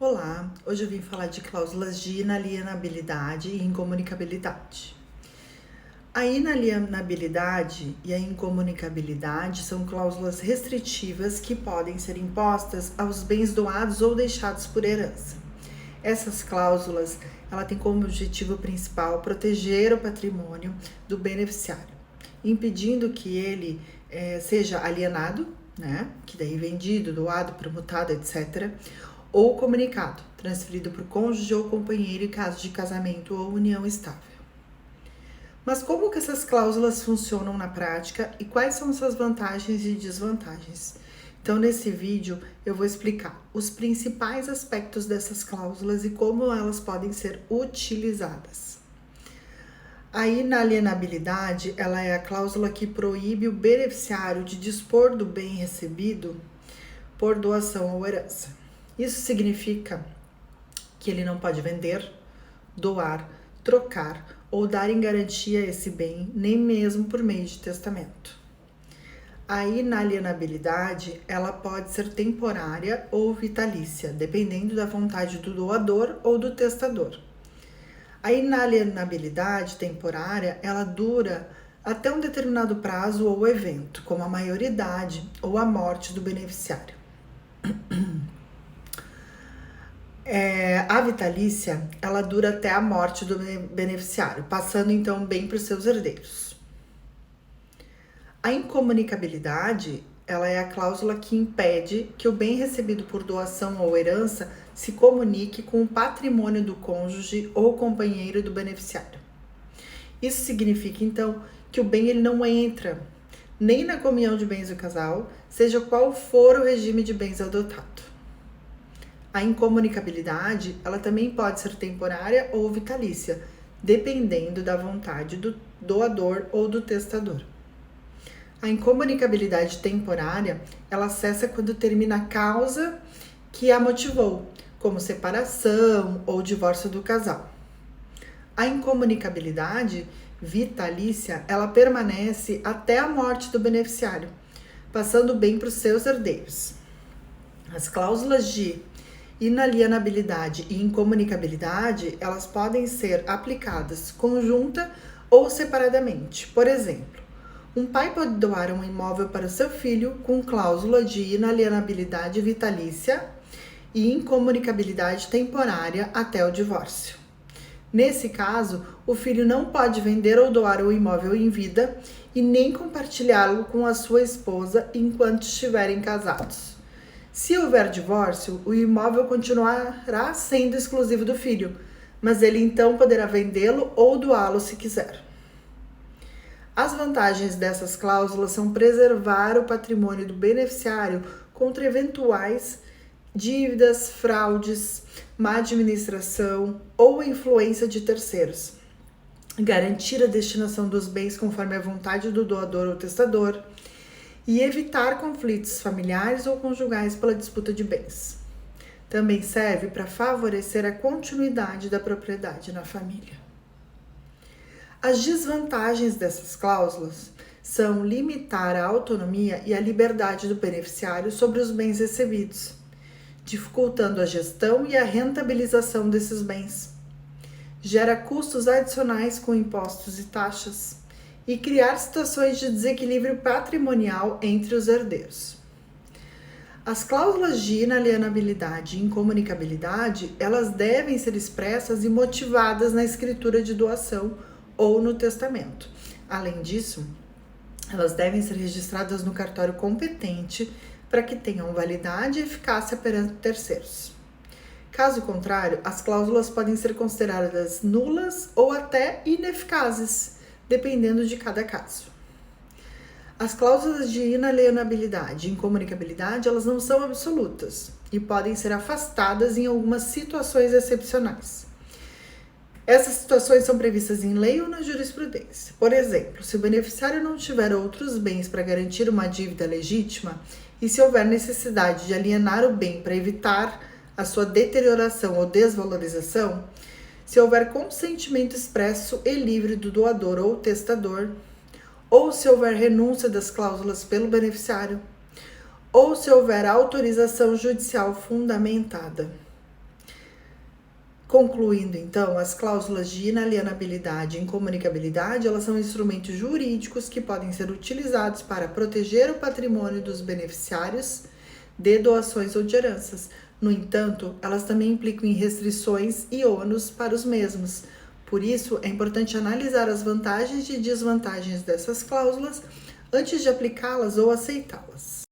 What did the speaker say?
Olá, hoje eu vim falar de cláusulas de inalienabilidade e incomunicabilidade. A inalienabilidade e a incomunicabilidade são cláusulas restritivas que podem ser impostas aos bens doados ou deixados por herança. Essas cláusulas, ela tem como objetivo principal proteger o patrimônio do beneficiário, impedindo que ele seja alienado, que daí vendido, doado, permutado, etc., ou comunicado, transferido para o cônjuge ou companheiro em caso de casamento ou união estável. Mas como que essas cláusulas funcionam na prática e quais são suas vantagens e desvantagens? Então, nesse vídeo, eu vou explicar os principais aspectos dessas cláusulas e como elas podem ser utilizadas. A inalienabilidade, ela é a cláusula que proíbe o beneficiário de dispor do bem recebido por doação ou herança. Isso significa que ele não pode vender, doar, trocar ou dar em garantia esse bem, nem mesmo por meio de testamento. A inalienabilidade, ela pode ser temporária ou vitalícia, dependendo da vontade do doador ou do testador. A inalienabilidade temporária, ela dura até um determinado prazo ou evento, como a maioridade ou a morte do beneficiário. A vitalícia, ela dura até a morte do beneficiário, passando então bem para os seus herdeiros. A incomunicabilidade, ela é a cláusula que impede que o bem recebido por doação ou herança se comunique com o patrimônio do cônjuge ou companheiro do beneficiário. Isso significa então que o bem ele não entra nem na comunhão de bens do casal, seja qual for o regime de bens adotado. A incomunicabilidade, ela também pode ser temporária ou vitalícia, dependendo da vontade do doador ou do testador. A incomunicabilidade temporária, ela cessa quando termina a causa que a motivou, como separação ou divórcio do casal. A incomunicabilidade vitalícia, ela permanece até a morte do beneficiário, passando bem para os seus herdeiros. As cláusulas de inalienabilidade e incomunicabilidade, elas podem ser aplicadas conjunta ou separadamente. Por exemplo, um pai pode doar um imóvel para o seu filho com cláusula de inalienabilidade vitalícia e incomunicabilidade temporária até o divórcio. Nesse caso, o filho não pode vender ou doar o imóvel em vida e nem compartilhá-lo com a sua esposa enquanto estiverem casados. Se houver divórcio, o imóvel continuará sendo exclusivo do filho, mas ele então poderá vendê-lo ou doá-lo se quiser. As vantagens dessas cláusulas são preservar o patrimônio do beneficiário contra eventuais dívidas, fraudes, má administração ou influência de terceiros, garantir a destinação dos bens conforme a vontade do doador ou testador, e evitar conflitos familiares ou conjugais pela disputa de bens. Também serve para favorecer a continuidade da propriedade na família. As desvantagens dessas cláusulas são limitar a autonomia e a liberdade do beneficiário sobre os bens recebidos, dificultando a gestão e a rentabilização desses bens. Gera custos adicionais com impostos e taxas, e criar situações de desequilíbrio patrimonial entre os herdeiros. As cláusulas de inalienabilidade e incomunicabilidade, elas devem ser expressas e motivadas na escritura de doação ou no testamento. Além disso, elas devem ser registradas no cartório competente para que tenham validade e eficácia perante terceiros. Caso contrário, as cláusulas podem ser consideradas nulas ou até ineficazes, dependendo de cada caso. As cláusulas de inalienabilidade e incomunicabilidade, elas não são absolutas e podem ser afastadas em algumas situações excepcionais. Essas situações são previstas em lei ou na jurisprudência. Por exemplo, se o beneficiário não tiver outros bens para garantir uma dívida legítima e se houver necessidade de alienar o bem para evitar a sua deterioração ou desvalorização, se houver consentimento expresso e livre do doador ou testador, ou se houver renúncia das cláusulas pelo beneficiário, ou se houver autorização judicial fundamentada. Concluindo, então, as cláusulas de inalienabilidade e incomunicabilidade, elas são instrumentos jurídicos que podem ser utilizados para proteger o patrimônio dos beneficiários de doações ou de heranças. No entanto, elas também implicam em restrições e ônus para os mesmos. Por isso, é importante analisar as vantagens e desvantagens dessas cláusulas antes de aplicá-las ou aceitá-las.